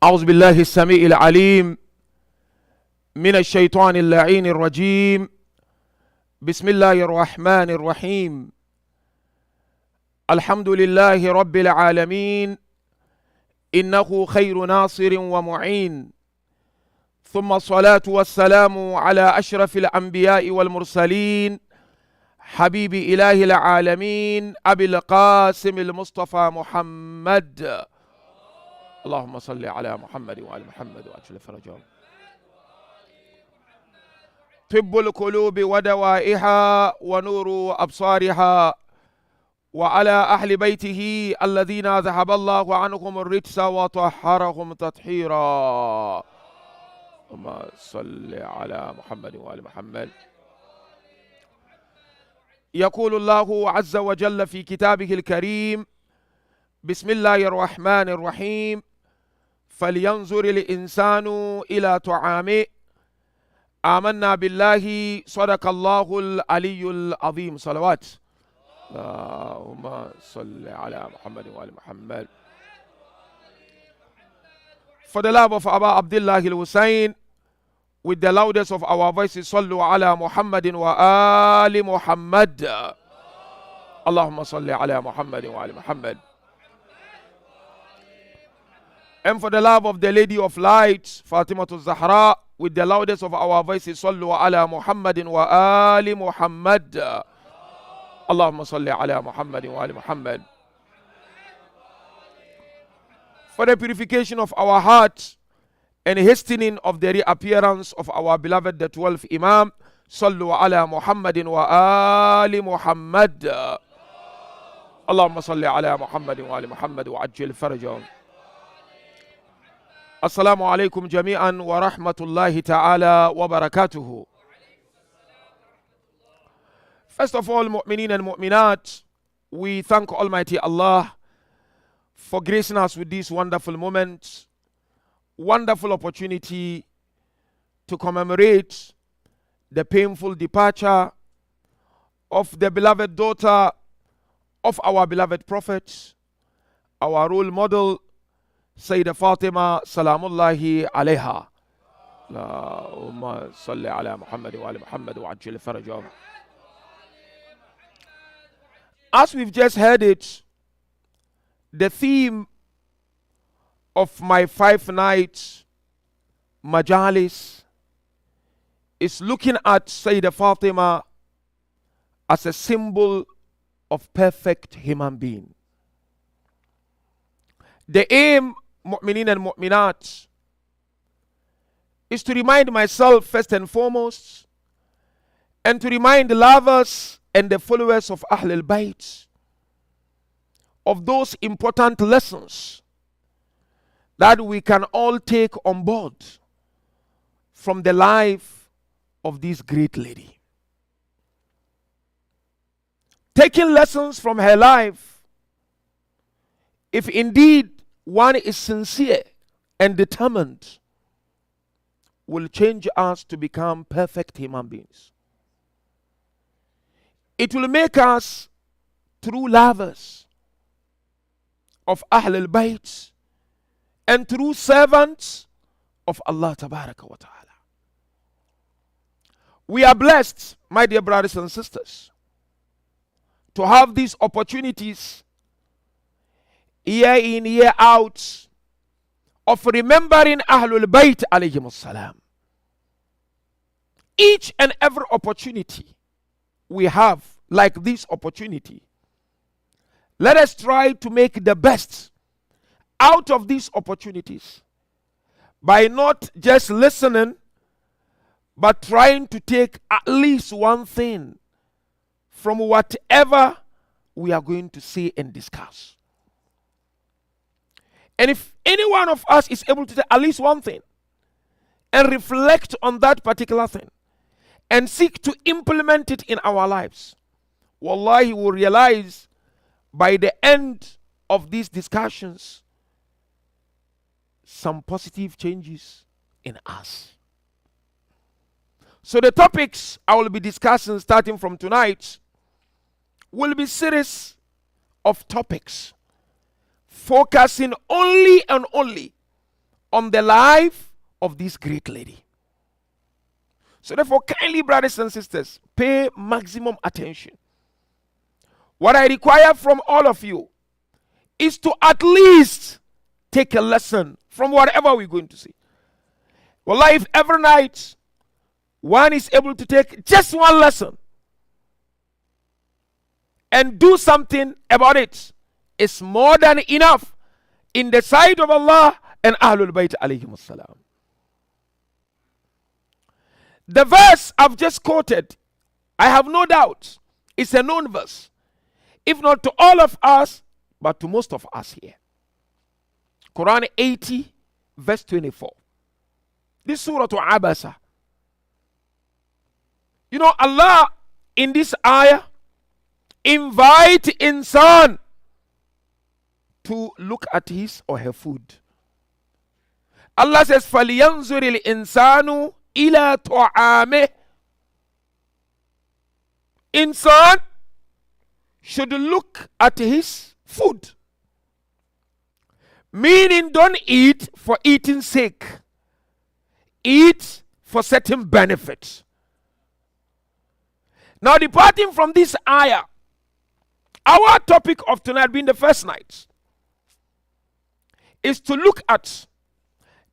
أعوذ بالله السميع العليم من الشيطان اللعين الرجيم. بسم الله الرحمن الرحيم. الحمد لله رب العالمين، إنه خير ناصر ومعين. ثم الصلاة والسلام على أشرف الأنبياء والمرسلين، حبيب إله العالمين أبي القاسم المصطفى محمد. اللهم صل على محمد وآل محمد وأجل فرجهم. طب القلوب ودوائها ونور أبصارها، وعلى أهل بيته الذين ذهب الله عنهم الرجس وطهرهم تطهيرا. اللهم صل على محمد وآل محمد. يقول الله عز وجل في كتابه الكريم: بسم الله الرحمن الرحيم. فلينظر الإنسان إلى طعامه، آمنا بالله، صدق الله العلي العظيم. صلوات. اللهم صل على محمد وآل محمد. For the love of Abba Abdullah al-Hussein, with the loudest of our voices, صلوا على محمد وآل محمد. اللهم صل على محمد وآل محمد. And for the love of the Lady of Light, Fatima al-Zahra, with the loudest of our voices, صلوا على محمد وآل محمد. اللهم صل على محمد وآل محمد. For the purification of our heart and hastening of the reappearance of our beloved the 12th Imam, صلوا على محمد وآل محمد. اللهم صل على محمد وآل محمد وعجل فرجهم. Assalamu alaikum jami'an wa rahmatullahi ta'ala wa barakatuhu. First of all, mu'mineen and mu'minat, we thank Almighty Allah for gracing us with this wonderful moment, wonderful opportunity to commemorate the painful departure of the beloved daughter of our beloved Prophet, our role model, Sayyidah Fatima salamullahi alayha. Allahumma salli ala Muhammad wa ala Muhammad wa ajil farajahum. As we've just heard it, the theme of my 5-night majalis is looking at Sayyidah Fatima as a symbol of perfect human being. The aim, mu'mineen and mu'minat, is to remind myself first and foremost, and to remind the lovers and the followers of Ahlul Bayt of those important lessons that we can all take on board from the life of this great lady. Taking lessons from her life, if indeed one is sincere and determined, will change us to become perfect human beings. It will make us true lovers of Ahlul Bayt and true servants of Allah Tabaraka wa Ta'ala. We are blessed, my dear brothers and sisters, to have these opportunities year in, year out, of remembering Ahlul Bayt alayhimus salam. Each and every opportunity we have, like this opportunity, let us try to make the best out of these opportunities by not just listening, but trying to take at least one thing from whatever we are going to say and discuss. And if any one of us is able to take at least one thing and reflect on that particular thing and seek to implement it in our lives, wallahi, we'll realize by the end of these discussions some positive changes in us. So the topics I will be discussing starting from tonight will be series of topics focusing only and only on the life of this great lady. So therefore, kindly, brothers and sisters, pay maximum attention. What I require from all of you is to at least take a lesson from whatever we're going to see. Wallahi, if every night one is able to take just one lesson and do something about it, it's more than enough in the sight of Allah and Ahlul Bayt alayhim as-salam. The verse I've just quoted, I have no doubt, is a known verse. If not to all of us, but to most of us here. Quran 80, verse 24. This surah to Abasa. You know, Allah in this ayah invite insan to look at his or her food. Allah says, فَلْيَنْظُرِ الْإِنسَانُ إِلَى طَعَامِهِ. Insan should look at his food. Meaning, don't eat for eating's sake. Eat for certain benefits. Now, departing from this ayah, our topic of tonight, being the first night, is to look at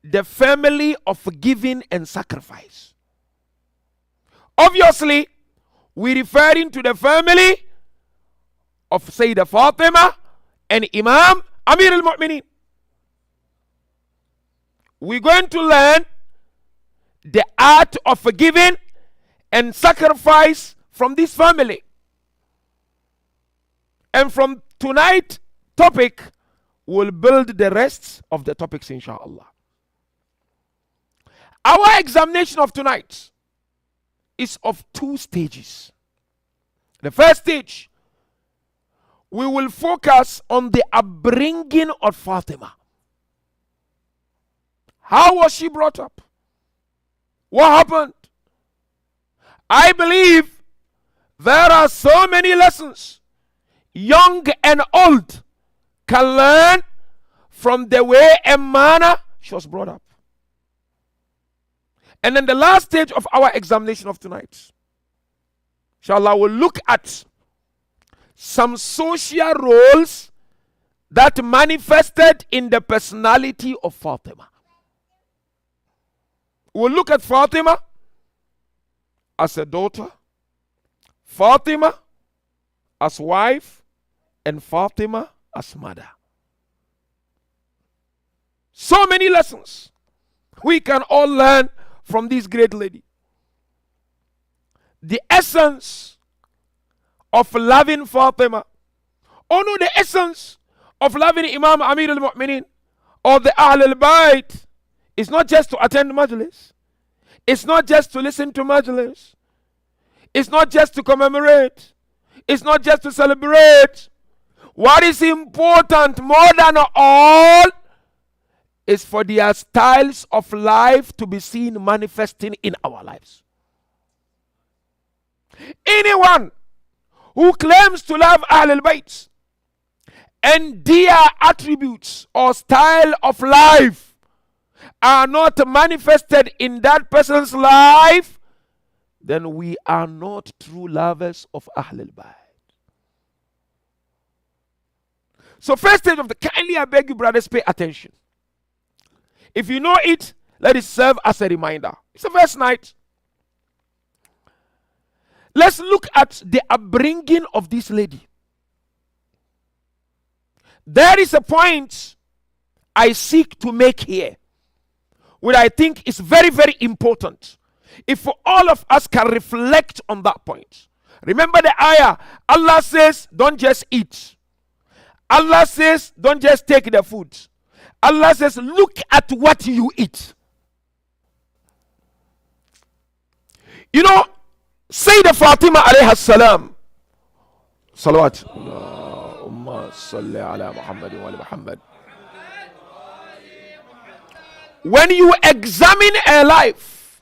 the family of giving and sacrifice. Obviously, we're referring to the family of Sayyidah Fatima and Imam Amir al-Mu'mineen. We're going to learn the art of giving and sacrifice from this family. And from tonight's topic, we'll build the rest of the topics, inshallah. Our examination of tonight is of two stages. The first stage, we will focus on the upbringing of Fatima. How was she brought up? What happened? I believe there are so many lessons young and old can learn from the way and manner she was brought up. And then the last stage of our examination of tonight, inshallah, we'll look at some social roles that manifested in the personality of Fatima. We'll look at Fatima as a daughter, Fatima as wife, and Fatima as mother. So many lessons we can all learn from this great lady. The essence of loving Fatima, or no, the essence of loving Imam Amir al-Mu'mineen or the Ahl al-Bayt is not just to attend majalis. It's not just to listen to majalis. It's not just to commemorate. It's not just to celebrate. What is important more than all is for their styles of life to be seen manifesting in our lives. Anyone who claims to love Ahl al-Bayt and their attributes or style of life are not manifested in that person's life, then we are not true lovers of Ahl al-Bayt. So first stage of the, kindly I beg you brothers, pay attention. If you know it, let it serve as a reminder. It's the first night. Let's look at the upbringing of this lady. There is a point I seek to make here, which I think is very, very important. If all of us can reflect on that point. Remember the ayah. Allah says, don't just eat. Allah says, don't just take the food. Allah says, look at what you eat. You know, Sayyidah Fatima alayha salam, salawat, Allahumma salli ala Muhammad wa ala Muhammad. When you examine her life,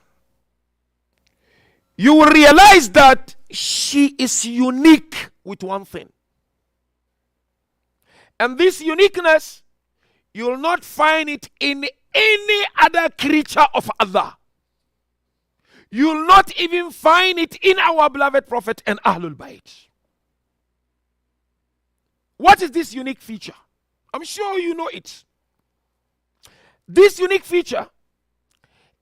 you will realize that she is unique with one thing. And this uniqueness, You will not find it in any other creature of Allah. You will not even find it in our beloved Prophet and Ahlul Bayt. What is this unique feature? I'm sure you know it. This unique feature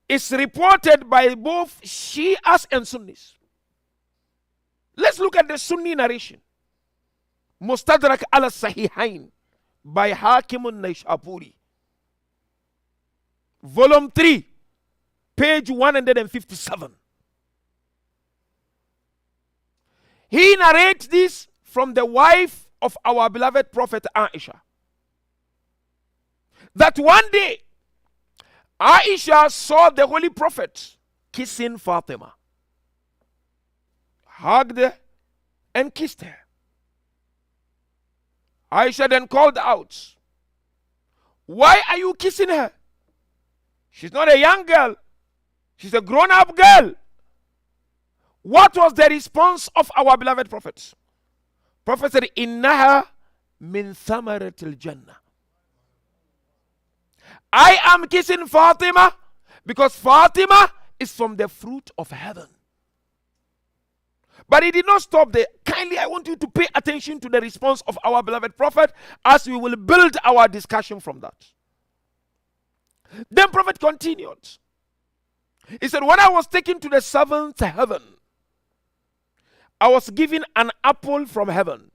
is reported by both Shias and Sunnis. Let's look at the Sunni narration. Mustadrak al-Sahihain by Hakim al-Naishapuri. Volume 3, page 157. He narrates this from the wife of our beloved Prophet Aisha. That one day, Aisha saw the Holy Prophet kissing Fatima. Hugged her and kissed her. Aisha then called out, "Why are you kissing her? She's not a young girl. She's a grown-up girl." What was the response of our beloved Prophet? Prophet said, "Innaha min thamaratil jannah." I am kissing Fatima because Fatima is from the fruit of heaven. But he did not stop there. Kindly, I want you to pay attention to the response of our beloved Prophet as we will build our discussion from that. Then Prophet continued. He said, "When I was taken to the seventh heaven, I was given an apple from heaven.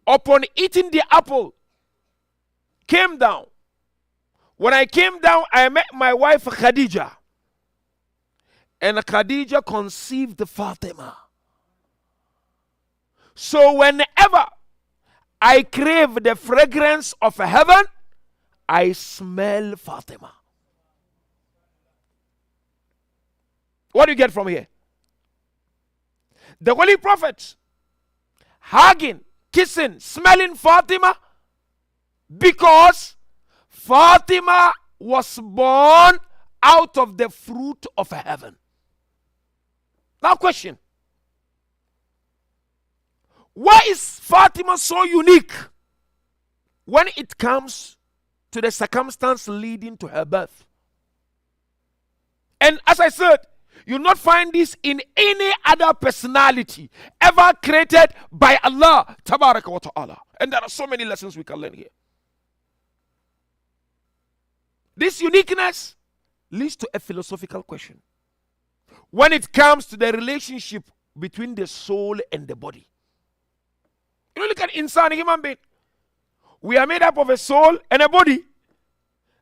Upon eating the apple, came down. When I came down, I met my wife Khadija. And Khadija conceived Fatima. So whenever I crave the fragrance of heaven, I smell Fatima." What do you get from here? The Holy Prophet hugging, kissing, smelling Fatima because Fatima was born out of the fruit of heaven. Now question. Why is Fatima so unique when it comes to the circumstance leading to her birth? And as I said, you'll not find this in any other personality ever created by Allah Tabaraka wa Ta'ala. And there are so many lessons we can learn here. This uniqueness leads to a philosophical question. When it comes to the relationship between the soul and the body. You know, look at insan, human being. We are made up of a soul and a body.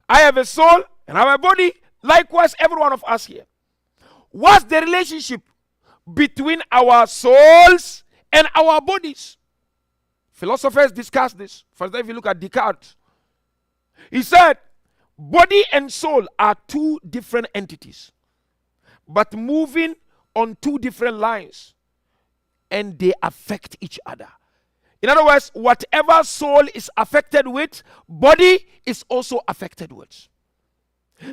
I have a soul and I have a body. Likewise, every one of us here. What's the relationship between our souls and our bodies? Philosophers discuss this. For example, if you look at Descartes, he said, body and soul are two different entities, but moving on two different lines, and they affect each other. In other words, whatever soul is affected with, body is also affected with.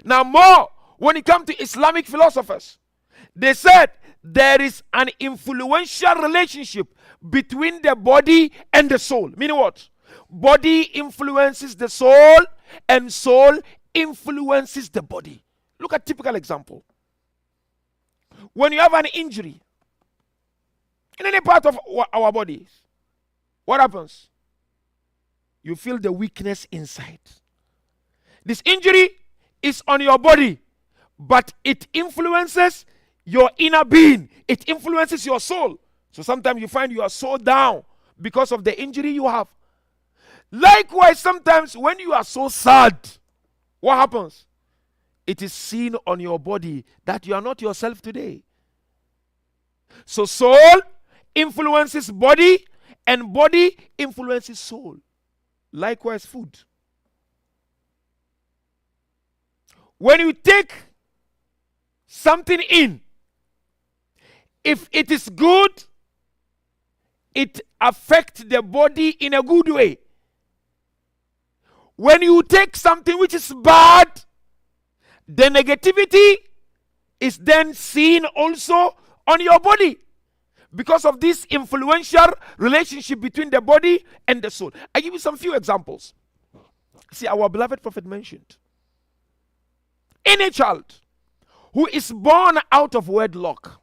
Now more, when it comes to Islamic philosophers, they said there is an influential relationship between the body and the soul. Meaning what? Body influences the soul and soul influences the body. Look at typical example. When you have an injury in any part of our bodies, what happens? You feel the weakness inside. This injury is on your body, but it influences your inner being. It influences your soul. So sometimes you find you are so down because of the injury you have. Likewise, sometimes when you are so sad, what happens? It is seen on your body that you are not yourself today. So soul influences body and body influences soul. Likewise, food. When you take something in, if it is good, it affects the body in a good way. When you take something which is bad, the negativity is then seen also on your body because of this influential relationship between the body and the soul. I give you some few examples. See, our beloved Prophet mentioned, any child who is born out of wedlock,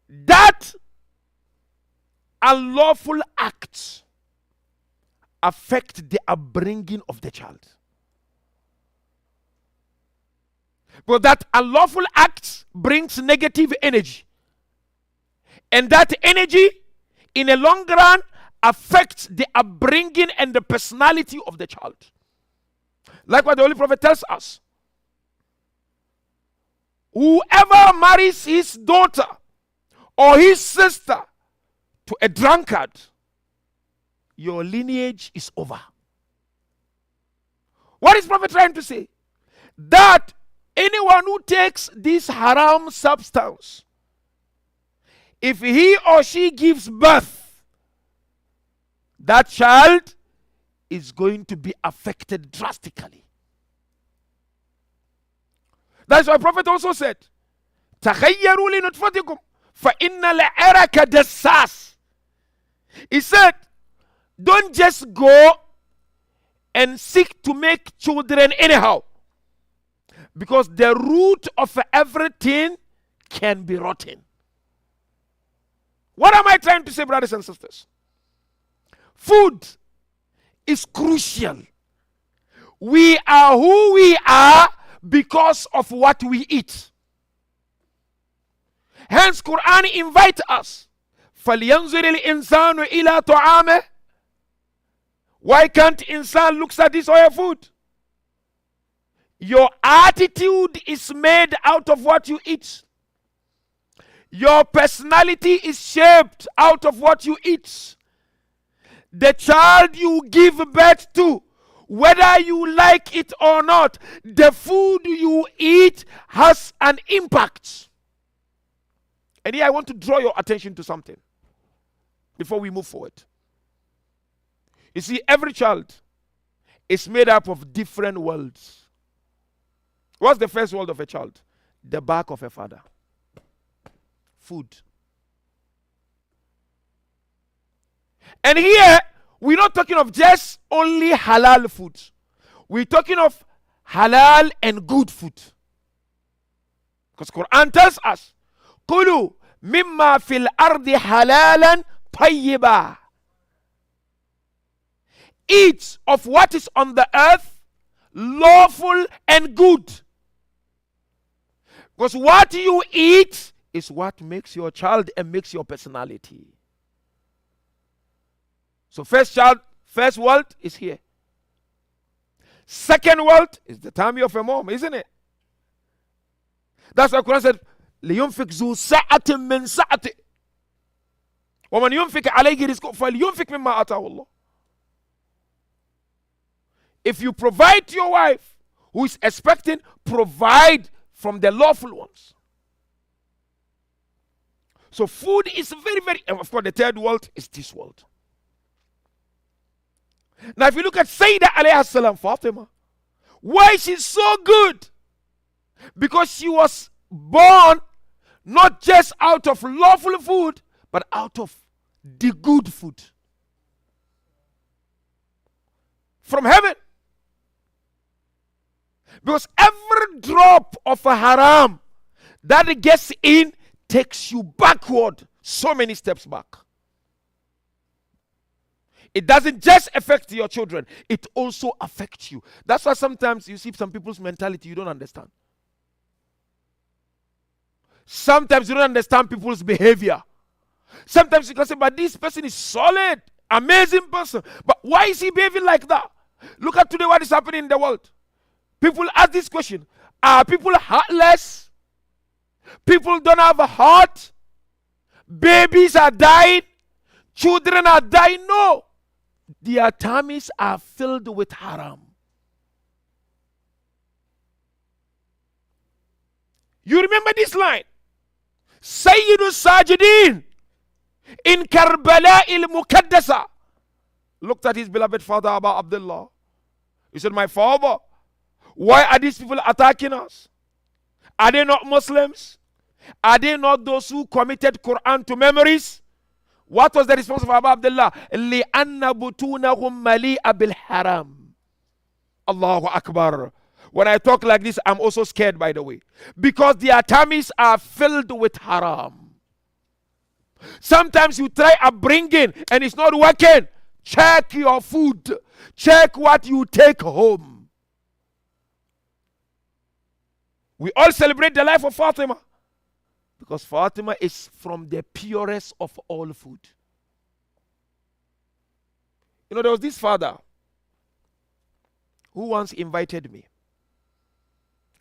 that unlawful act affect the upbringing of the child. But that unlawful act brings negative energy. And that energy, in a long run, affects the upbringing and the personality of the child. Like what the Holy Prophet tells us. Whoever marries his daughter or his sister to a drunkard, your lineage is over. What is Prophet trying to say? That anyone who takes this haram substance, if he or she gives birth, that child is going to be affected drastically. That's why Prophet also said, تَخَيَّرُوا لِنُطْفَتِكُمْ فَإِنَّ الْعِرَكَ دَسَّاسٌ. He said, don't just go and seek to make children anyhow, because the root of everything can be rotten. What am I trying to say, brothers and sisters? Food is crucial. We are who we are because of what we eat. Hence, Quran invites us. فَلْيَنْظُرِ الْإِنسَانُ إِلَى طَعَامِهِ. Why can't insan looks at this or your food? Your attitude is made out of what you eat. Your personality is shaped out of what you eat. The child you give birth to, whether you like it or not, the food you eat has an impact. And here I want to draw your attention to something before we move forward. You see, every child is made up of different worlds. What's the first world of a child? The back of a father. Food. And here, we're not talking of just only halal food. We're talking of halal and good food. Because Quran tells us, قُلُوا مِمَّا فِي الْأَرْضِ حَلَالًا طَيِّبًا. Eat of what is on the earth, lawful and good. Because what you eat is what makes your child and makes your personality. So first world is here. Second world is the tummy of a mom, isn't it? That's why Quran said, لِيُنْفِقْ ذُو سَعَةٍ مِّن سَعَةٍ وَمَنْ يُنْفِقْ عَلَيْهِ رِزْقُهُ فَلْيُنْفِقْ مِمَّا آتَاهُ اللَّهُ. If you provide to your wife who is expecting, provide from the lawful ones. So food is very, very, and of course the third world is this world. Now if you look at Sayyidah alayhi salam, Fatima, why she's so good? Because she was born not just out of lawful food, but out of the good food from heaven. Because every drop of a haram that gets in takes you backward so many steps back. It doesn't just affect your children, it also affects you. That's why sometimes you see some people's mentality you don't understand. Sometimes you don't understand people's behavior. Sometimes you can say, but this person is solid, amazing person. But why is he behaving like that? Look at today what is happening in the world. People ask this question, are people heartless? People don't have a heart? Babies are dying? Children are dying? No. Their tummies are filled with haram. You remember this line? Sayyidu Sajidin in Karbala il-Mukaddasa looked at his beloved father Abu Abdullah. He said, my father, why are these people attacking us? Are they not Muslims? Are they not those who committed Quran to memories? What was the response of Abu Abdullah? لِأَنَّ بُطُونَهُمْ مَلِيئَ بِالْحَرَامِ. Allahu Akbar. When I talk like this, I'm also scared, by the way. Because their tummies are filled with haram. Sometimes you try upbringing and it's not working. Check your food. Check what you take home. We all celebrate the life of Fatima. Because Fatima is from the purest of all food. You know, there was this father who once invited me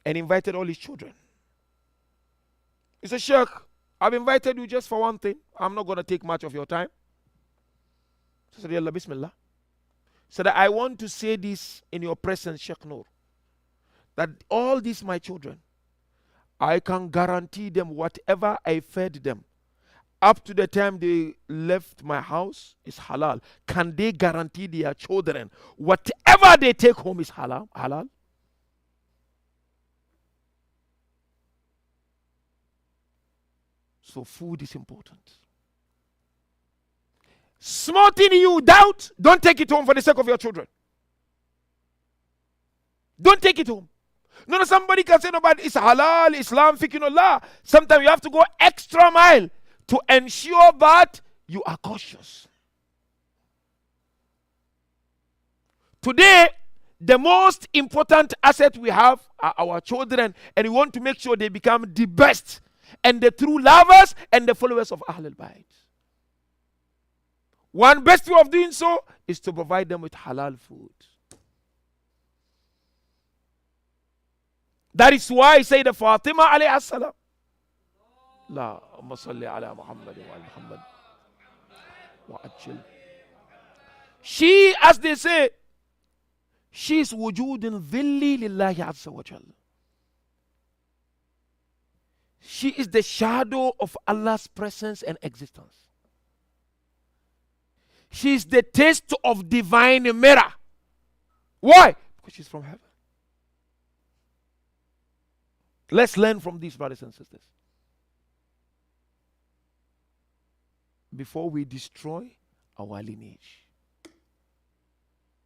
and invited all his children. He said, Sheikh, I've invited you just for one thing. I'm not going to take much of your time. I said, Yalla, Bismillah. So that I want to say this in your presence, Sheikh Nuru, that all these my children, I can guarantee them whatever I fed them up to the time they left my house is halal. Can they guarantee their children whatever they take home is halal? So food is important. Small thing you doubt, don't take it home for the sake of your children. Don't take it home. No, somebody can say, no, but it's halal, Islam, fiqh, sometimes you have to go extra mile to ensure that you are cautious. Today, the most important asset we have are our children, and we want to make sure they become the best and the true lovers and the followers of Ahlul Bayt. One best way of doing so is to provide them with halal food. That is why I say the Fatima alayhi salam. Allahumma salli ala Muhammad wa Muhammad wa ajil. She, as they say, she is wujudin dhilli lillahi azza wa jal. She is the shadow of Allah's presence and existence. She is the taste of divine mirror. Why? Because she's from heaven. Let's learn from these brothers and sisters. Before we destroy our lineage.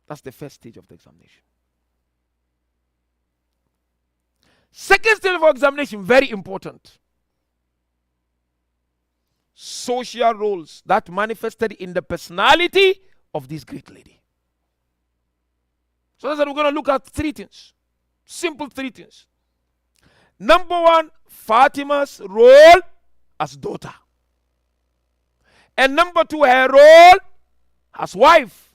That's the first stage of the examination. Second stage of examination, very important. Social roles that manifested in the personality of this great lady. So that's what we're going to look at three things. Simple three things. Number one, Fatima's role as daughter. And number two, her role as wife.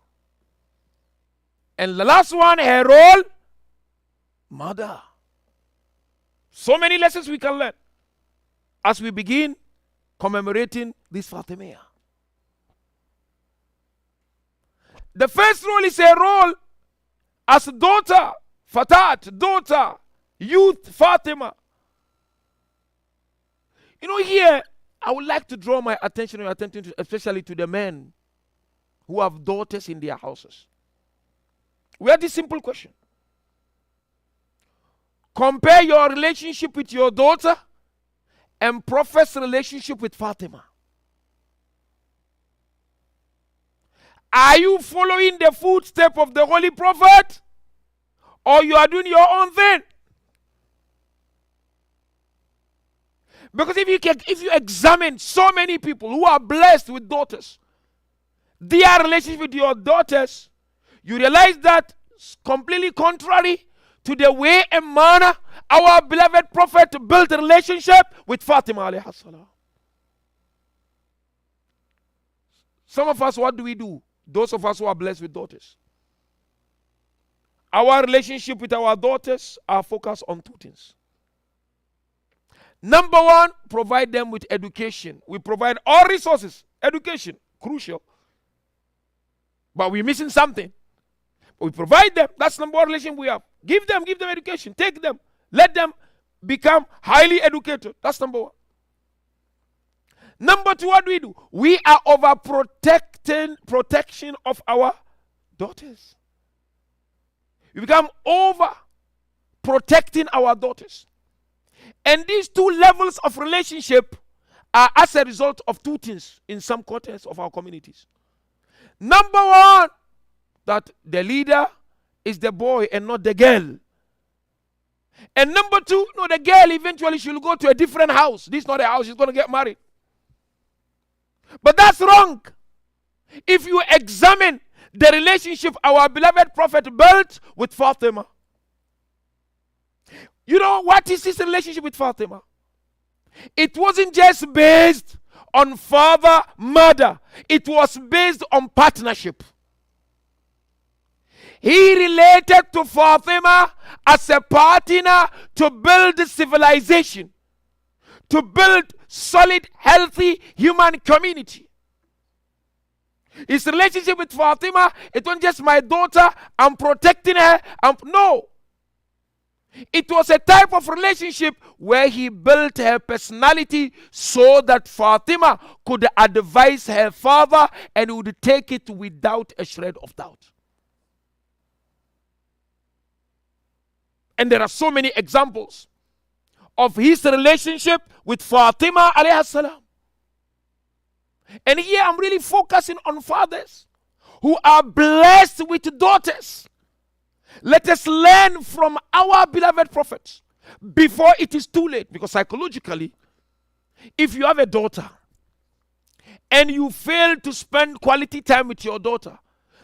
And the last one, her role, mother. So many lessons we can learn as we begin commemorating this Fatima. The first role is a role as daughter, Fatat, daughter, youth, Fatima. You know, here, I would like to draw my attention and attention to, especially to the men who have daughters in their houses. We have this simple question. Compare your relationship with your daughter and Prophet's relationship with Fatima. Are you following the footsteps of the Holy Prophet? Or you are doing your own thing? Because if you examine so many people who are blessed with daughters, their relationship with your daughters, you realize that it's completely contrary to the way and manner our beloved Prophet built a relationship with Fatima alayhi salam. Some of us, what do? Those of us who are blessed with daughters. Our relationship with our daughters are focused on two things. Number one, provide them with education. We provide all resources. Education, crucial. But we're missing something. We provide them. That's number one relation we have. Give them education. Take them. Let them become highly educated. That's number one. Number two, what do? We are protection of our daughters. We become over protecting our daughters. And these two levels of relationship are as a result of two things in some quarters of our communities. Number one, that the leader is the boy and not the girl. And number two, no, the girl eventually she'll go to a different house. This is not a house, she's going to get married. But that's wrong. If you examine the relationship our beloved Prophet built with Fatima, you know what is his relationship with Fatima? It wasn't just based on father-mother. It was based on partnership. He related to Fatima as a partner to build civilization, to build solid, healthy human community. His relationship with Fatima, it wasn't just my daughter, I'm protecting her. No. It was a type of relationship where he built her personality so that Fatima could advise her father and would take it without a shred of doubt. And there are so many examples of his relationship with Fatima alayhi salam. And here I'm really focusing on fathers who are blessed with daughters. Let us learn from our beloved prophets before it is too late. Because psychologically, if you have a daughter and you fail to spend quality time with your daughter,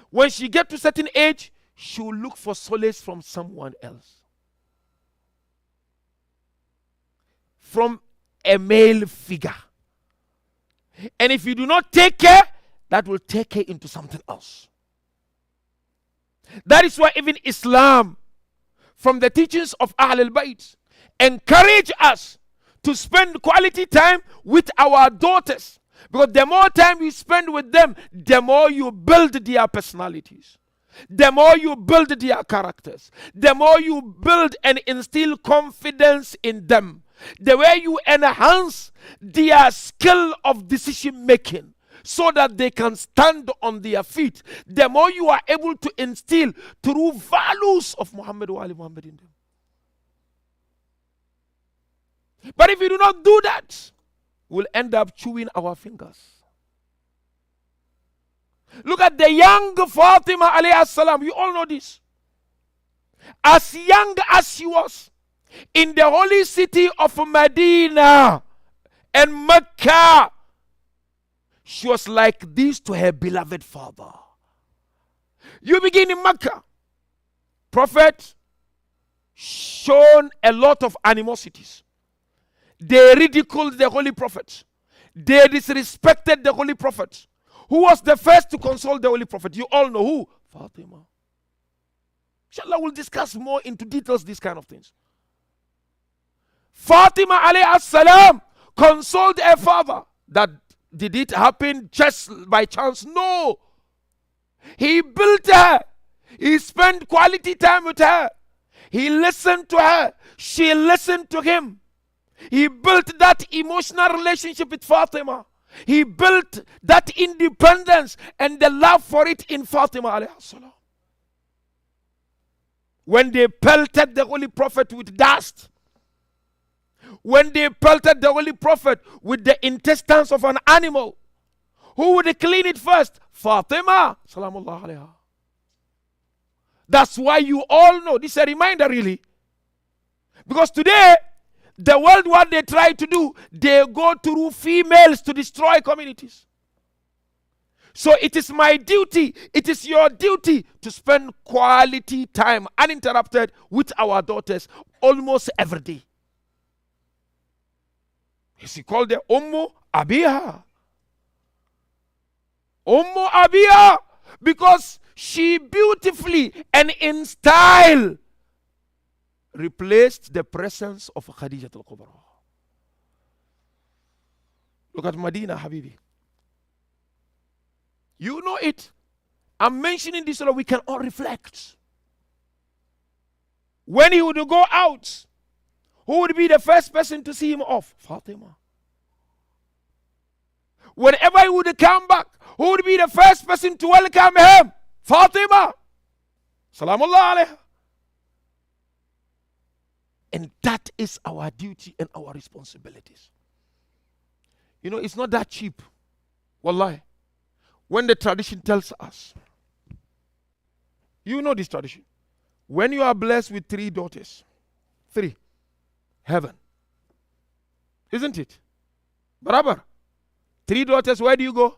when she gets to a certain age, she will look for solace from someone else. From a male figure. And if you do not take care, that will take her into something else. That is why even Islam, from the teachings of Ahl al-Bayt, encourage us to spend quality time with our daughters. Because the more time you spend with them, the more you build their personalities. The more you build their characters. The more you build and instill confidence in them. The way you enhance their skill of decision making so that they can stand on their feet, the more you are able to instill true values of Muhammad wa Ali Muhammad in them. But if you do not do that, we'll end up chewing our fingers. Look at the young Fatima alayhi salam. You all know this. As young as she was, in the holy city of Medina and Mecca, she was like this to her beloved father. You begin in Mecca. Prophet shown a lot of animosities. They ridiculed the holy prophet. They disrespected the holy prophet. Who was the first to console the holy prophet? You all know who? Fatima. Inshallah, we'll discuss more into details these kind of things. Fatima alayhi salam consoled her father. That did it happen just by chance? No. He built her. He spent quality time with her. He listened to her. She listened to him. He built that emotional relationship with Fatima. He built that independence and the love for it in Fatima alayhi salam. When they pelted the holy prophet with dust, when they pelted the holy prophet with the intestines of an animal, who would clean it first? Fatima salamullah alayha. That's why you all know, this is a reminder really, because today the world, what they try to do, they go through females to destroy communities. So it is my duty, it is your duty to spend quality time uninterrupted with our daughters almost every day. He called her Ummu Abiha. Ummu Abiha, because she beautifully and in style replaced the presence of Khadijah al-Kubra. Look at Medina, Habibi. You know it. I'm mentioning this so that we can all reflect. When he would go out, who would be the first person to see him off? Fatima. Whenever he would come back, who would be the first person to welcome him? Fatima. Salamullah alayha. And that is our duty and our responsibilities. It's not that cheap. Wallahi. When the tradition tells us, you know this tradition. When you are blessed with 3 daughters, 3, heaven. Isn't it? Barabar. 3 daughters, where do you go?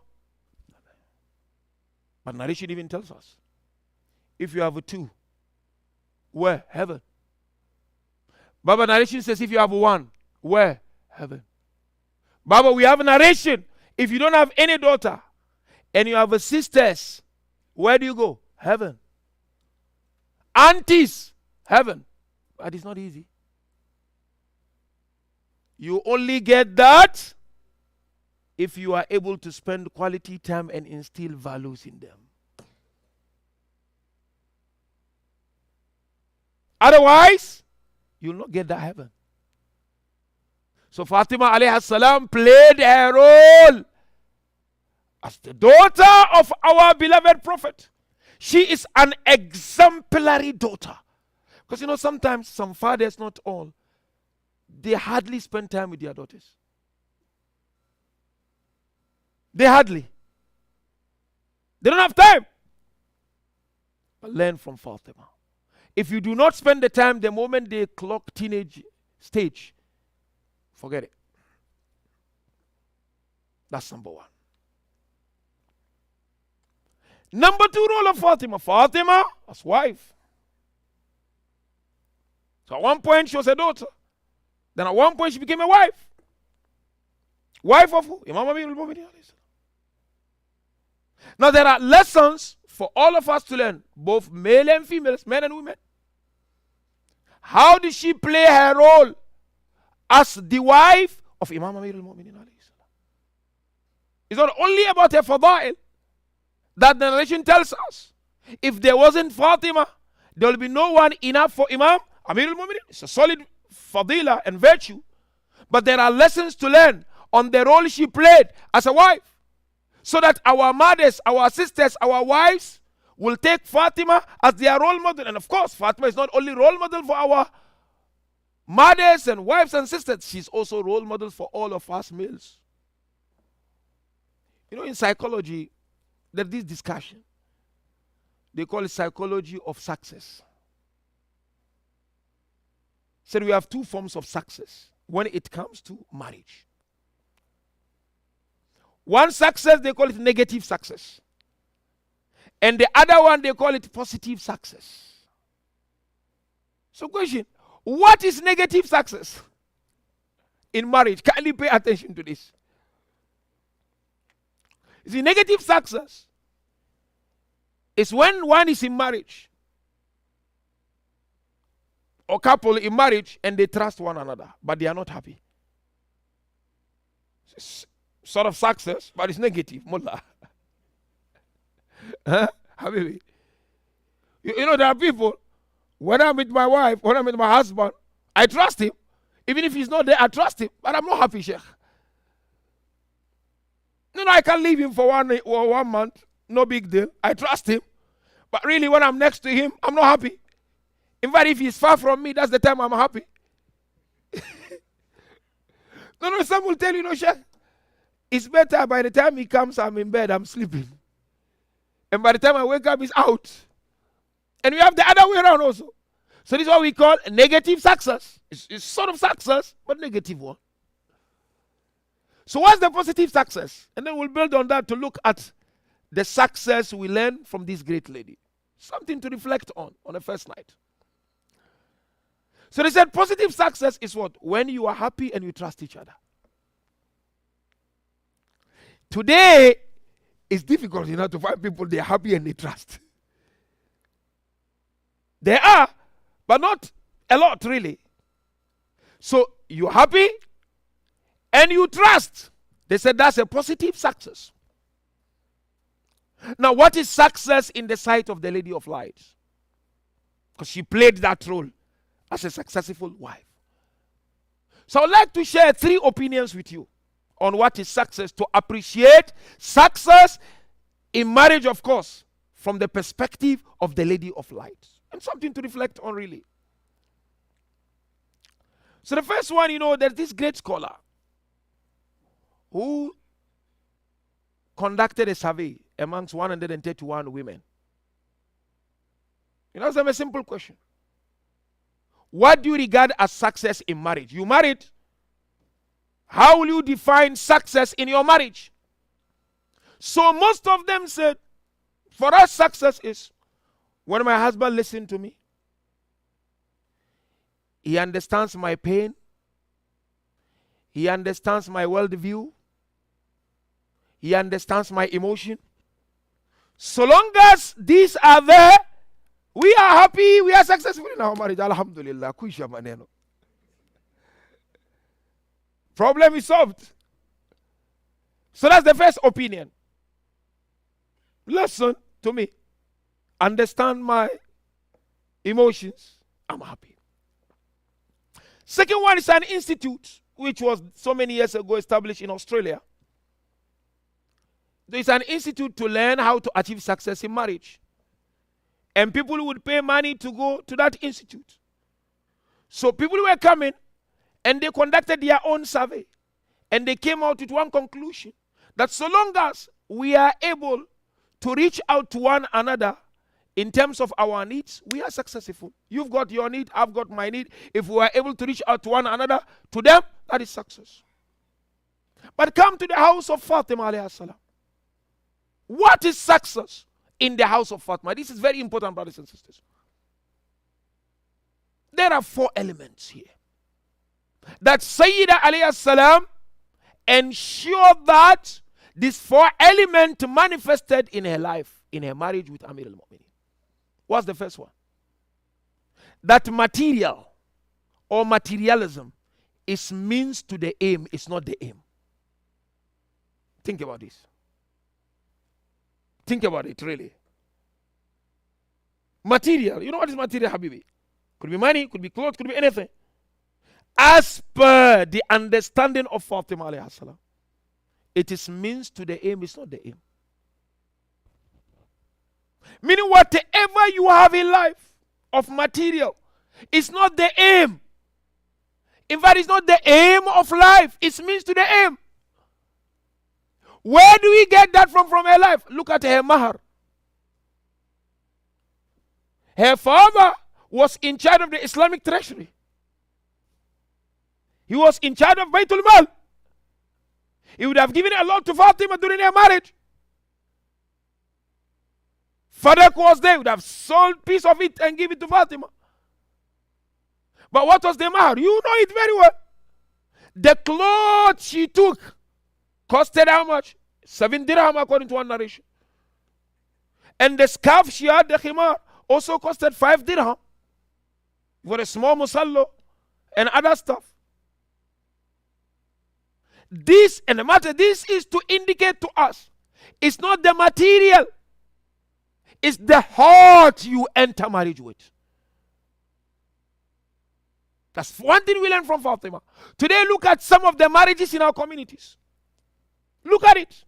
But narration even tells us, if you have 2, where? Heaven. Baba, narration says if you have 1, where? Heaven. Baba, we have a narration. If you don't have any daughter and you have sisters, where do you go? Heaven. Aunties, heaven. But it's not easy. You only get that if you are able to spend quality time and instill values in them. Otherwise, you'll not get that heaven. So Fatima alayhi salam played a role as the daughter of our beloved Prophet. She is an exemplary daughter. Because sometimes some fathers, not all, they hardly spend time with their daughters. They hardly. They don't have time. But learn from Fatima. If you do not spend the time the moment they clock teenage stage, forget it. That's number 1. Number 2 role of Fatima. Fatima as wife. So at one point she was a daughter. Then at one point she became a wife. Wife of who? Imam Amir al-Mu'minin. Now there are lessons for all of us to learn, both male and females, men and women. How did she play her role as the wife of Imam Amir al-Mu'minin? It's not only about her fada'il that the narration tells us. If there wasn't Fatima, there will be no one enough for Imam Amir al-Mu'minin. It's a solid fadila and virtue. But there are lessons to learn on the role she played as a wife. So that our mothers, our sisters, our wives will take Fatima as their role model. And of course, Fatima is not only role model for our mothers and wives and sisters, she's also role model for all of us males. In psychology, there's this discussion. They call it psychology of success. So we have 2 forms of success when it comes to marriage. One success, they call it negative success. And the other one, they call it positive success. So question, what is negative success in marriage? Can you pay attention to this? You see, negative success is when one is in marriage or couple in marriage and they trust one another, but they are not happy. It's sort of success, but it's negative. Mullah. Habibi. There are people, when I'm with my wife, when I'm with my husband, I trust him. Even if he's not there, I trust him. But I'm not happy, Sheikh. I can leave him for 1 month. No big deal. I trust him. But really, when I'm next to him, I'm not happy. In fact, if he's far from me, that's the time I'm happy. Some will tell you, Sheikh, it's better by the time he comes, I'm in bed, I'm sleeping. And by the time I wake up, he's out. And we have the other way around also. So this is what we call negative success. It's sort of success, but negative one. So what's the positive success? And then we'll build on that to look at the success we learn from this great lady. Something to reflect on the first night. So they said positive success is what? When you are happy and you trust each other. Today, it's difficult to find people they're happy and they trust. There are, but not a lot really. So you're happy and you trust. They said that's a positive success. Now, what is success in the sight of the Lady of Light? Because she played that role as a successful wife. So I'd like to share 3 opinions with you on what is success, to appreciate success in marriage, of course, from the perspective of the Lady of Light. And something to reflect on, really. So the first one, there's this great scholar who conducted a survey amongst 131 women. That's a simple question. What do you regard as success in marriage? You married. How will you define success in your marriage? So most of them said, for us, success is when my husband listens to me. He understands my pain. He understands my worldview. He understands my emotion. So long as these are there, we are happy, we are successful in our marriage. Alhamdulillah. Kuisha maneno. Problem is solved. So that's the first opinion. Listen to me. Understand my emotions. I'm happy. Second one is an institute which was so many years ago established in Australia. There is an institute to learn how to achieve success in marriage. And people would pay money to go to that institute. So people were coming and they conducted their own survey. And they came out with one conclusion. That so long as we are able to reach out to one another in terms of our needs, we are successful. You've got your need, I've got my need. If we are able to reach out to one another, to them, that is success. But come to the house of Fatima alayhi salam. What is success in the house of Fatima? This is very important, brothers and sisters. There are 4 elements here that Sayyida alayhi salam ensured that these 4 elements manifested in her life, in her marriage with Amir al-Mu'minin. What's the first one? That material or materialism is means to the aim, it's not the aim. Think about this. Think about it, really. Material. You know what is material, Habibi? Could be money, could be clothes, could be anything. As per the understanding of Fatima alayhi salam, it is means to the aim, it's not the aim. Meaning whatever you have in life of material, it's not the aim. In fact, it's not the aim of life, it's means to the aim. Where do we get that from her life? Look at her mahar. Her father was in charge of the Islamic treasury. He was in charge of Baytul Mal. He would have given a lot to Fatima during their marriage. Fadak was there, would have sold a piece of it and give it to Fatima. But what was the mahar? You know it very well. The clothes she took costed how much? 7 dirham according to one narration. And the scarf she had, the khimar, also costed 5 dirham. For a small musallo and other stuff. This and the matter, this is to indicate to us, it's not the material, it's the heart you enter marriage with. That's one thing we learn from Fatima. Today, look at some of the marriages in our communities. Look at it.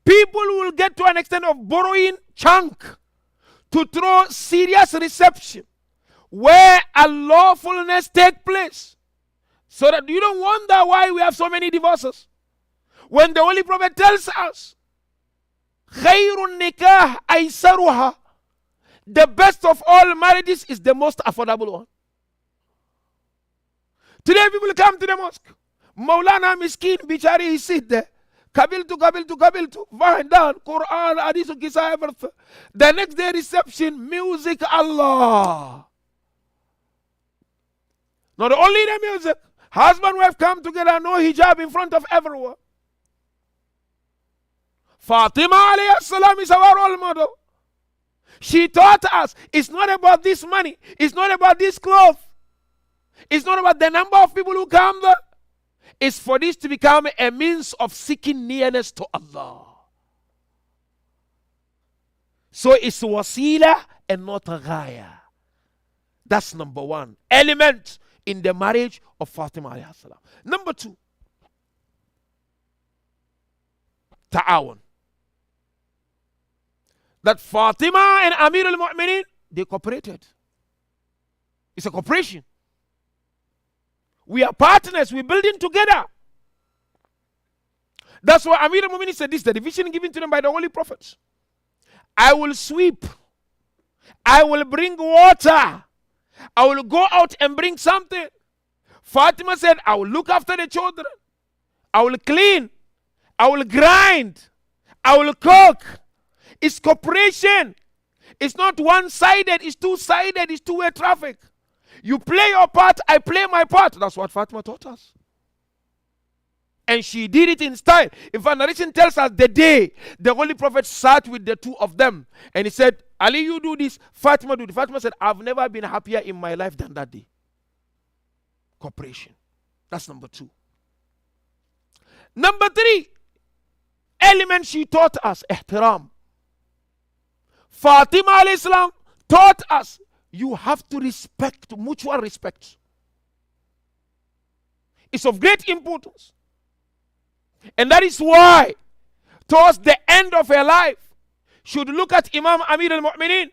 People will get to an extent of borrowing chunk to throw serious reception where unlawfulness take place. So that you don't wonder why we have so many divorces. When the Holy Prophet tells us, Khairun nikah aysaruha, the best of all marriages is the most affordable one. Today people come to the mosque. Maulana Miskin, Bichari, he sit there. Kabiltu, fine, down, Quran, Hadith, Kisa, everything. The next day reception, music, Allah. Not only the music, husband and wife come together, no hijab in front of everyone. Fatima alayhi salam is our role model. She taught us, it's not about this money, it's not about this cloth, it's not about the number of people who come there. It's for this to become a means of seeking nearness to Allah. So it's wasila and not a ghaya. That's number one element in the marriage of Fatima alayhi salam. Number 2, ta'awun. That Fatima and Amir al-Mu'minin, they cooperated. It's a cooperation. We are partners, we're building together. That's why Amir al-Mu'minin said this, the division given to them by the holy prophets. I will sweep. I will bring water. I will go out and bring something. Fatima said, I will look after the children. I will clean. I will grind. I will cook. It's cooperation. It's not one-sided. It's two-sided. It's two-way traffic. You play your part. I play my part. That's what Fatima taught us. And she did it in style. If a narration tells us the day the Holy Prophet sat with the two of them and he said, Ali, you do this, Fatima do this. Fatima said, I've never been happier in my life than that day. Cooperation. That's number 2. Number 3 element she taught us, ihtiram. Fatima alayhi salam taught us you have to respect, mutual respect. It's of great importance. And that is why, towards the end of her life, she would look at Imam Amir al-Mu'minin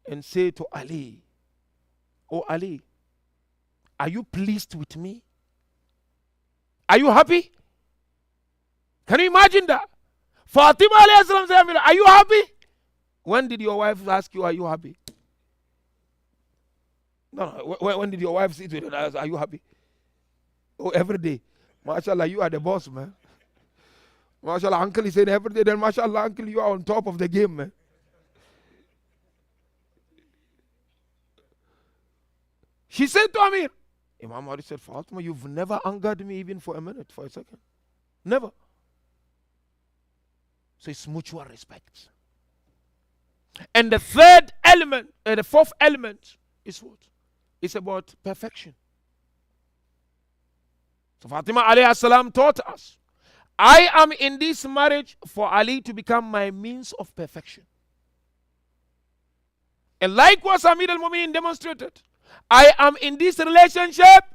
and say to Ali, Oh Ali, are you pleased with me? Are you happy? Can you imagine that? Fatima alayhi salam said, are you happy? When did your wife ask you, are you happy? No. When did your wife sit with you and ask, are you happy? Oh, every day. MashaAllah, you are the boss, man. MashaAllah, uncle is saying every day, then MashaAllah, uncle, you are on top of the game, man. She said to Amir, Imam Ali said, Fatima, you've never angered me even for a minute, for a second. Never. So it's mutual respect. And the third element, the fourth element is what? It's about perfection. So Fatima alayhi salam taught us, I am in this marriage for Ali to become my means of perfection. And likewise Amir al-Mu'minin demonstrated, I am in this relationship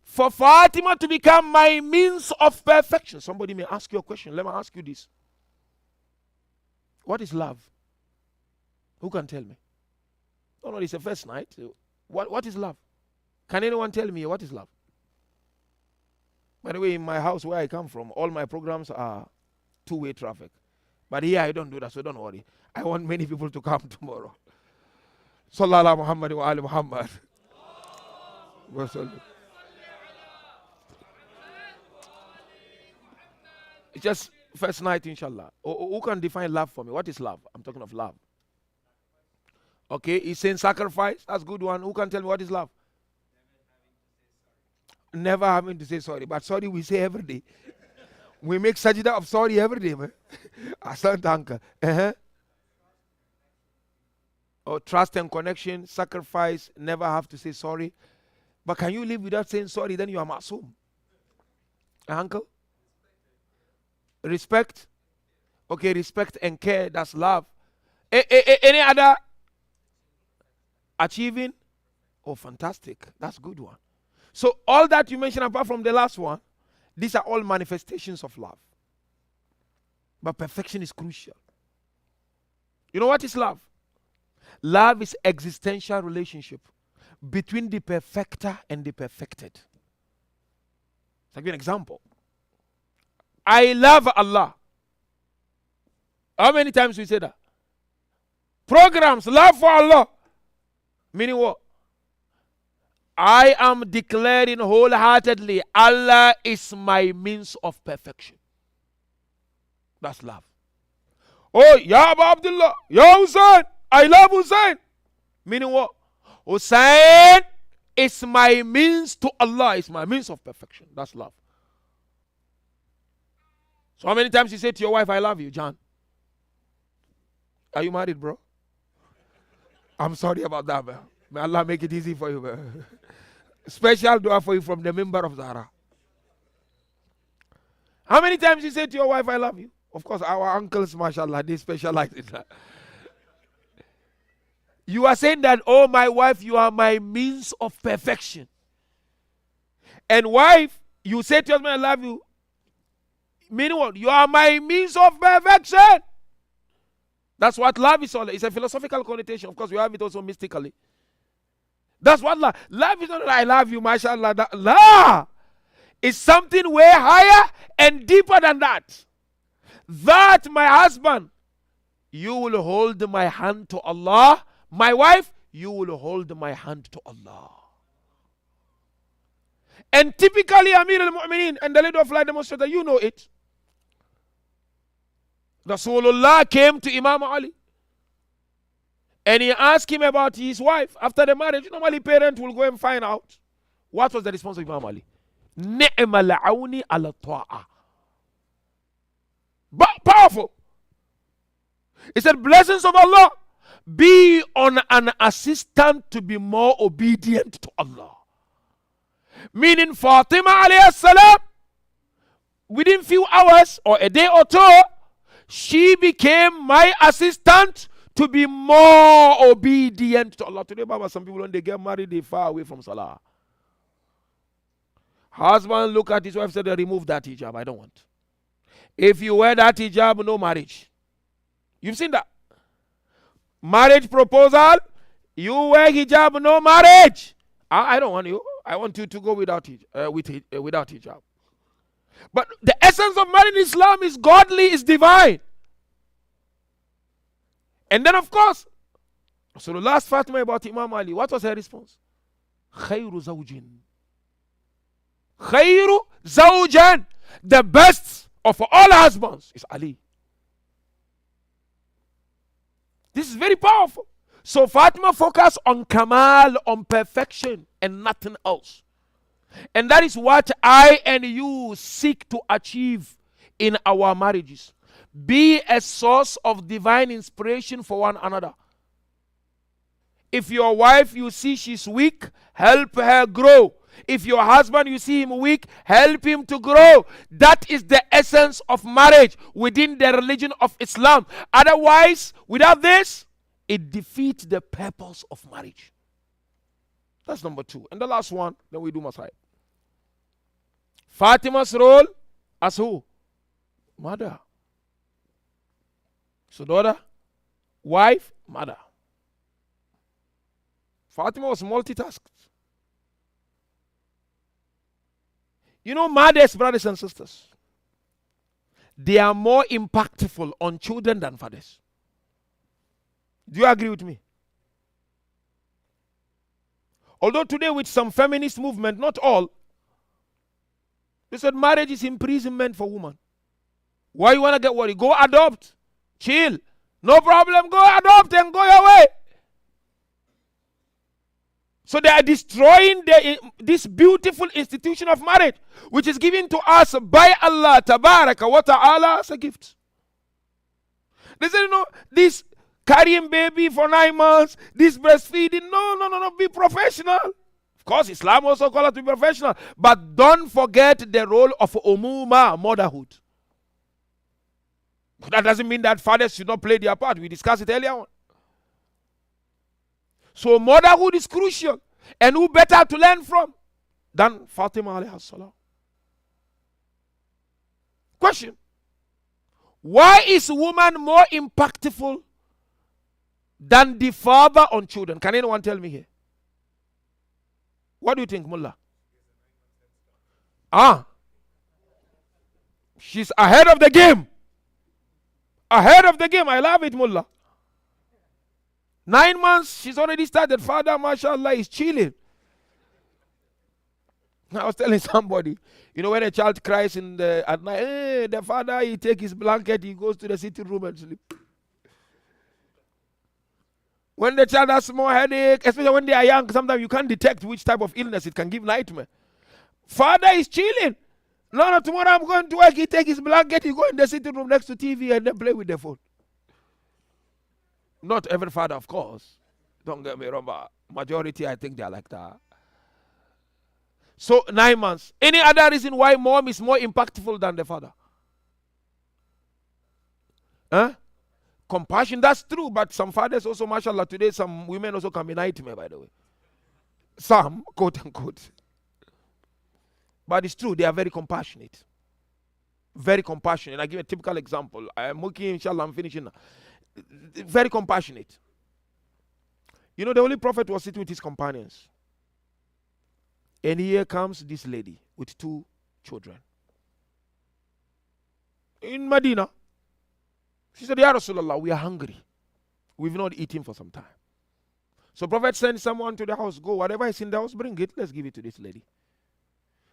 for Fatima to become my means of perfection. Somebody may ask you a question. Let me ask you this. What is love? Who can tell me? No, it's the first night. What is love? Can anyone tell me what is love? By the way, in my house where I come from, all my programs are two-way traffic. But here I don't do that, so don't worry. I want many people to come tomorrow. Sallallahu Muhammad wa ali Muhammad. It's just first night, inshallah. Who can define love for me? What is love? I'm talking of love. Okay, he's saying sacrifice. That's a good one. Who can tell me what is love? Never having to say sorry. But sorry we say every day. We make sajda of sorry every day, man. Asante uncle. Oh, trust and connection, sacrifice, never have to say sorry. But can you live without saying sorry? Then you are ma'soom. Uncle? Respect? Okay, respect and care, that's love. Any other? Achieving? Oh, fantastic. That's a good one. So all that you mentioned apart from the last one, these are all manifestations of love. But perfection is crucial. You know what is love? Love is existential relationship between the perfecter and the perfected. I'll give you an example. I love Allah. How many times we say that? Programs, love for Allah. Meaning what? I am declaring wholeheartedly, Allah is my means of perfection. That's love. Oh, Ya Abu Abdullah, Ya Hussein, I love Hussein. Meaning what? Hussein is my means to Allah, is my means of perfection. That's love. So how many times you say to your wife, I love you, John? Are you married, bro? I'm sorry about that, man. May Allah make it easy for you, man. Special dua for you from the member of Zahra. How many times you say to your wife, I love you? Of course, our uncles, mashallah, they specialize in that. You are saying that, oh, my wife, you are my means of perfection. And wife, you say to your husband, I love you. Meaning what? You are my means of perfection. That's what love is all. It's a philosophical connotation. Of course, we have it also mystically. That's what love. Love is not that I love you, mashallah. La. is something way higher and deeper than that. That, my husband, you will hold my hand to Allah. My wife, you will hold my hand to Allah. And typically, Amir al-Mu'mineen and the leader of light demonstrator, you know it. Rasulullah came to Imam Ali and he asked him about his wife after the marriage. Normally, parents will go and find out. What was the response of Imam Ali? Ni'mal auni ala ta'a. Powerful. He said, blessings of Allah be on an assistant to be more obedient to Allah. Meaning Fatima alayhi salam, within few hours or a day or two, she became my assistant to be more obedient to Allah. Today, Baba, some people when they get married, they far away from Salah. Husband look at his wife, said, remove that hijab, I don't want. If you wear that hijab, no marriage. You've seen that. Marriage proposal, you wear hijab, no marriage. I don't want you. I want you to go without hijab. But the essence of marriage in Islam is godly, is divine. And then of course, so the last Fatima about Imam Ali, what was her response? Khayru zawjin. Khayru zawjan. The best of all husbands is Ali. This is very powerful. So Fatima focused on Kamal, on perfection and nothing else. And that is what I and you seek to achieve in our marriages. Be a source of divine inspiration for one another. If your wife, you see she's weak, help her grow. If your husband, you see him weak, help him to grow. That is the essence of marriage within the religion of Islam. Otherwise, without this, it defeats the purpose of marriage. That's number 2. And the last one, then we do Masai. Fatima's role as who? Mother. So daughter, wife, mother. Fatima was multitasked. You know, mothers, brothers and sisters, they are more impactful on children than fathers. Do you agree with me? Although today with some feminist movement, not all, they said marriage is imprisonment for women. Why you want to get worried? Go adopt. Chill. No problem. Go adopt and go your way. So they are destroying this beautiful institution of marriage, which is given to us by Allah Tabaraka wa Ta'ala as a gift. They say, this carrying baby for 9 months, this breastfeeding, no, be professional. Of course, Islam also calls us to be professional. But don't forget the role of umuma, motherhood. That doesn't mean that fathers should not play their part. We discussed it earlier on. So motherhood is crucial. And who better to learn from than Fatima alayhi salam? Question. Why is woman more impactful than the father on children? Can anyone tell me here? What do you think, Mullah? She's ahead of the game. Ahead of the game. I love it, Mullah. 9 months, she's already started. Father, mashallah, is chilling. I was telling somebody, when a child cries at night, the father, he takes his blanket, he goes to the sitting room and sleep. When the child has small headache, especially when they are young, sometimes you can't detect which type of illness it can give nightmare. Father is chilling. No, tomorrow I'm going to work. He take his blanket, he go in the sitting room next to TV and then play with the phone. Not every father, of course. Don't get me wrong, but majority, I think they are like that. So 9 months. Any other reason why mom is more impactful than the father? Compassion, that's true, but some fathers also, mashallah, today some women also can be nightmare, by the way. Some, quote unquote. But it's true, they are very compassionate. Very compassionate. I give a typical example. I'm working, inshallah, I'm finishing now. Very compassionate. The Holy Prophet was sitting with his companions. And here comes this lady with 2 children. In Medina, she said, Ya Rasulullah, we are hungry. We've not eaten for some time. So Prophet sent someone to the house, go, whatever is in the house, bring it, let's give it to this lady.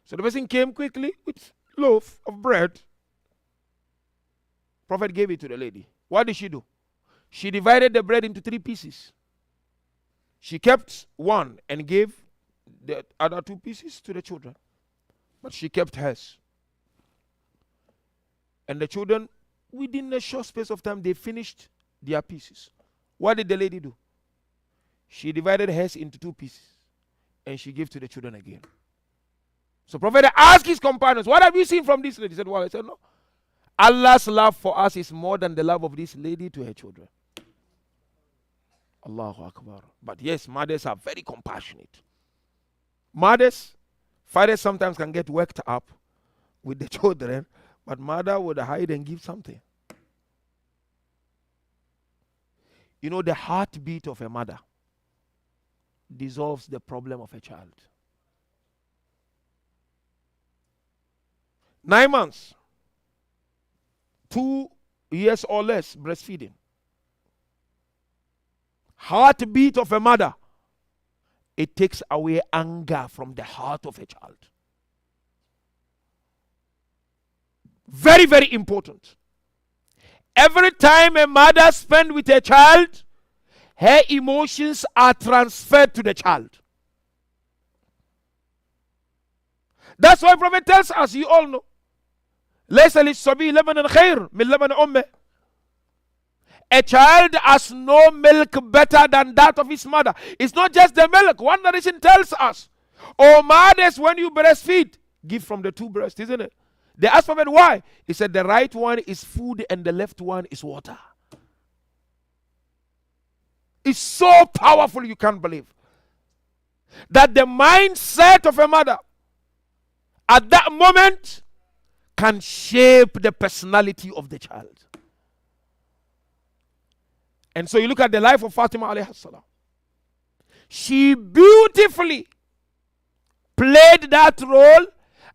So the person came quickly with loaf of bread. Prophet gave it to the lady. What did she do? She divided the bread into 3 pieces. She kept one and gave the other 2 pieces to the children. But she kept hers. And the children, within a short space of time, they finished their pieces. What did the lady do? She divided hers into 2 pieces. And she gave to the children again. So Prophet asked his companions, what have you seen from this lady? He said, well, I said, no. Allah's love for us is more than the love of this lady to her children. Allahu Akbar. But yes, mothers are very compassionate. Mothers, fathers sometimes can get worked up with the children, but mother would hide and give something. You know, the heartbeat of a mother dissolves the problem of a child. 9 months, 2 years or less breastfeeding. Heartbeat of a mother, it takes away anger from the heart of a child. Very, very important. Every time a mother spends with a child, her emotions are transferred to the child. That's why Prophet tells us, you all know, ليس للصبي لبن خير من لبن أمه. A child has no milk better than that of his mother. It's not just the milk. One narration tells us, oh mothers, when you breastfeed, give from the 2 breasts, isn't it? They asked Prophet why. He said the right one is food and the left one is water. It's so powerful you can't believe. That the mindset of a mother at that moment can shape the personality of the child. And so you look at the life of Fatima alayhi salam. She beautifully played that role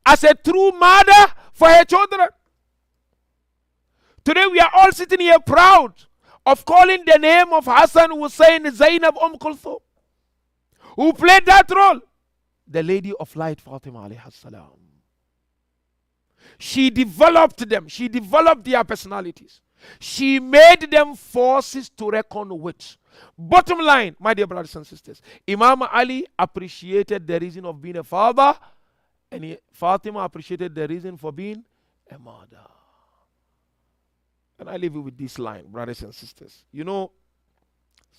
as a true mother for her children. Today we are all sitting here proud of calling the name of Hassan, Hussein, Zainab, Kulthum, who played that role. The lady of light, Fatima alayhi salam. She developed them. She developed their personalities. She made them forces to reckon with. Bottom line, my dear brothers and sisters, Imam Ali appreciated the reason of being a father, and Fatima appreciated the reason for being a mother. And I leave you with this line, brothers and sisters. You know,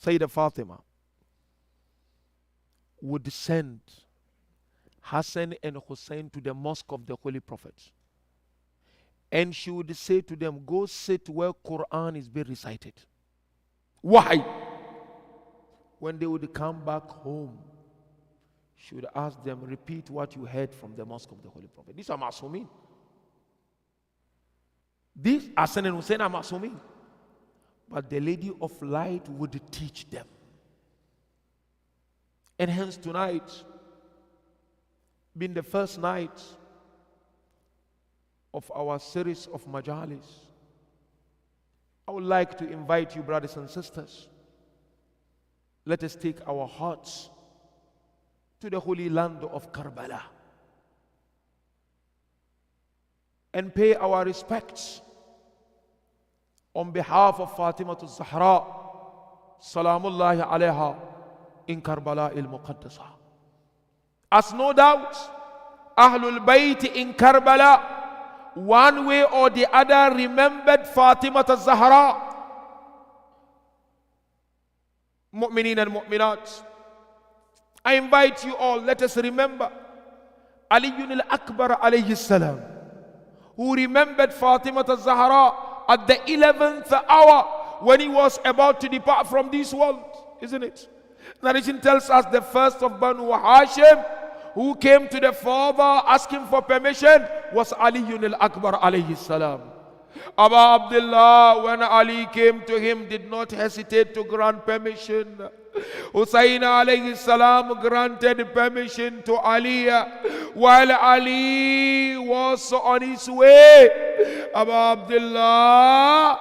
Sayyidah Fatima would send Hassan and Hussein to the mosque of the Holy Prophet. And she would say to them, go sit where Quran is being recited. Why? When they would come back home, she would ask them, repeat what you heard from the mosque of the Holy Prophet. These are Masumin. These Hassan and Hussein are Masumin. But the Lady of Light would teach them. And hence tonight, being the first night of our series of majalis, I would like to invite you, brothers and sisters, let us take our hearts to the holy land of Karbala and pay our respects on behalf of Fatima al-Zahra, Salamullahi alayha, in Karbala al-Muqaddasa. As no doubt, Ahlul Bayt in Karbala, one way or the other, remembered Fatima al-Zahra. Mu'mineen and mu'minat, I invite you all, let us remember Ali al-Akbar alayhi salam, who remembered Fatima al-Zahra at the 11th hour when he was about to depart from this world, isn't it? Narration tells us the first of Banu Hashim who came to the father asking for permission was Ali al-Akbar alayhi salam. Aba Abdullah, when Ali came to him, did not hesitate to grant permission. Hussein alayhi salam granted permission to Ali while Ali was on his way. Abu Abdullah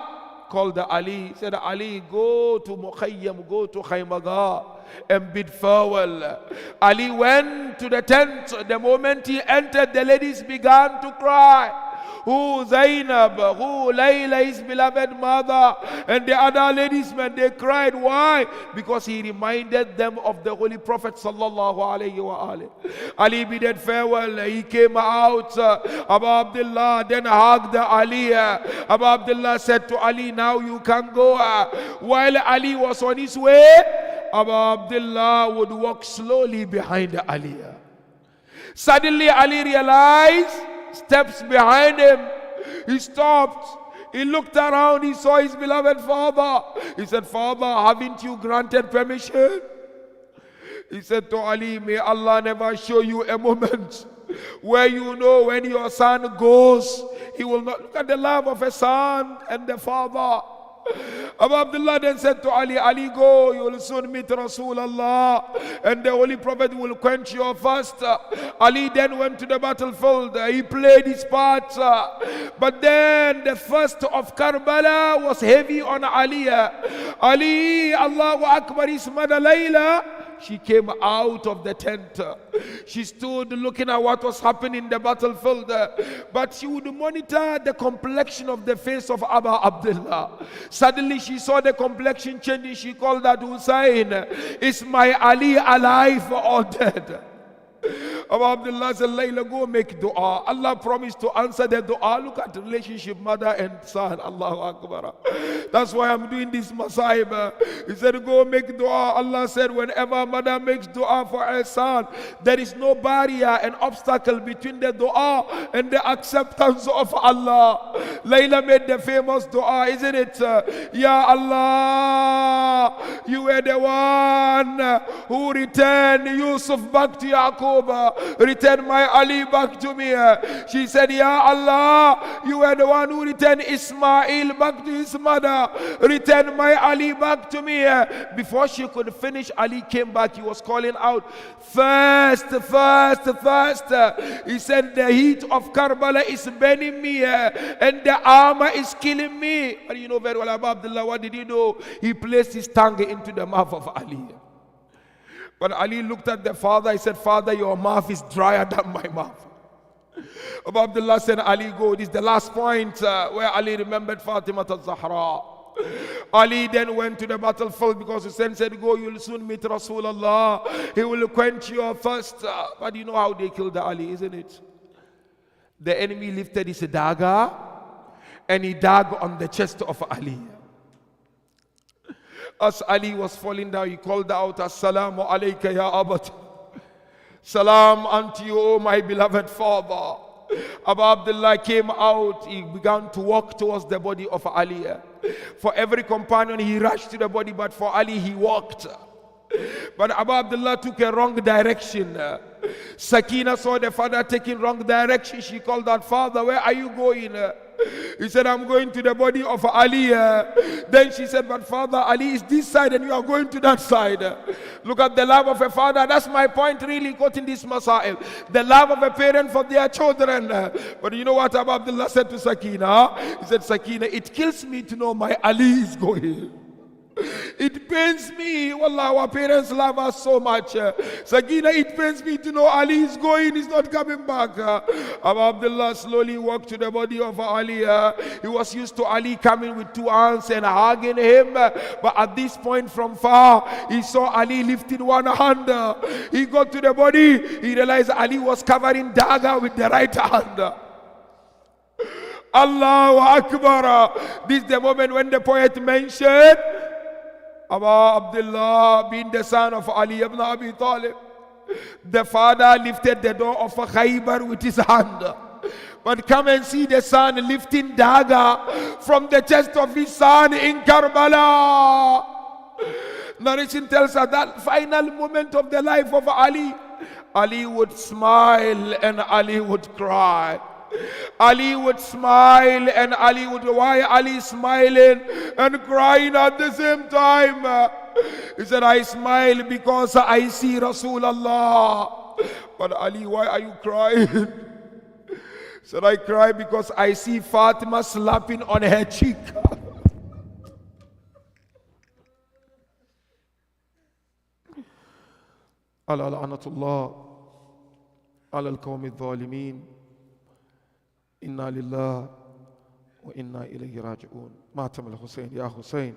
called Ali, said, Ali, go to Mukhayyam, go to Khaymaga and bid farewell. Ali went to the tent. The moment he entered, the ladies began to cry. Who Zainab, who Layla, his beloved mother, and the other ladies, man, they cried. Why? Because he reminded them of the Holy Prophet sallallahu alayhi wa alayhi. Ali bid farewell. He came out. Abu Abdullah then hugged Ali. Abu Abdullah said to Ali, now you can go. While Ali was on his way, Abu Abdullah would walk slowly behind Ali. Suddenly Ali realized steps behind him. He stopped. He looked around. He saw his beloved father. He said, Father, haven't you granted permission? He said to Ali, may Allah never show you a moment where you know when your son goes, he will not. Look at the love of a son and the father. Abu Abdullah then said to Ali, Ali, go, you will soon meet Rasulullah and the Holy Prophet will quench your thirst. Ali then went to the battlefield. He played his part. But then the thirst of Karbala was heavy on Ali. Ali, Allahu Akbar, his mother Layla, she came out of the tent. She stood looking at what was happening in the battlefield. But she would monitor the complexion of the face of Abu Abdullah. Suddenly she saw the complexion changing. She called out, Hussein, is my Ali alive or dead? Abu Abdullah said, Layla, go make dua. Allah promised to answer the dua. Look at the relationship, mother and son. Allahu Akbar. That's why I'm doing this masaib. He said, go make dua. Allah said, whenever mother makes dua for her son, there is no barrier and obstacle between the dua and the acceptance of Allah. Layla made the famous dua, isn't it? Ya Allah, you were the one who returned Yusuf back to Yaqub. Return my Ali back to me. She said, Ya Allah, you are the one who returned Ismail back to his mother. Return my Ali back to me. Before she could finish, Ali came back. He was calling out, First. He said, the heat of Karbala is burning me and the armor is killing me. And you know very well, Abu Abdullah, what did he do? He placed his tongue into the mouth of Ali. But Ali looked at the father. He said, Father, your mouth is drier than my mouth. Abu Abdullah said, Ali, go. This is the last point where Ali remembered Fatima al-Zahra. Ali then went to the battlefield because Hussein said, go, you will soon meet Rasulullah. He will quench your thirst. But you know how they killed Ali, isn't it? The enemy lifted his dagger and he dug on the chest of Ali. As Ali was falling down, he called out, Assalamu alayka ya abat. Salam unto you, O my beloved father. Abu Abdullah came out. He began to walk towards the body of Ali. For every companion, he rushed to the body, but for Ali, he walked. But Abu Abdullah took a wrong direction. Sakina saw the father taking wrong direction. She called out, Father, where are you going? He said, I'm going to the body of Ali. Then she said, but Father, Ali is this side and you are going to that side. Look at the love of a father. That's my point really quoting this masail. The love of a parent for their children. But you know what Abu Abdullah said to Sakina? He said, Sakina, it kills me to know my Ali is going. It pains me. Wallah, our parents love us so much. Sakina, it pains me to know Ali is going, he's not coming back. Abu Abdullah slowly walked to the body of Ali. He was used to Ali coming with two arms and hugging him. But at this point from far, he saw Ali lifting one hand. He got to the body. He realized Ali was covering dagger with the right hand. Allahu Akbar. This is the moment when the poet mentioned Abu Abdullah being the son of Ali ibn Abi Talib. The father lifted the door of Khaybar with his hand. But come and see the son lifting dagger from the chest of his son in Karbala. Narration tells us that final moment of the life of Ali, Ali would smile and Ali would cry. Ali would smile, and Ali would, why Ali smiling and crying at the same time? He said, I smile because I see Rasulullah. But Ali, why are you crying? He said, I cry because I see Fatima slapping on her cheek. Ala la'natullah ala al-qawmi al-zalimin. Inna lillah wa inna ilayhi raji'un. Matam al-Hussein, ya Hussein.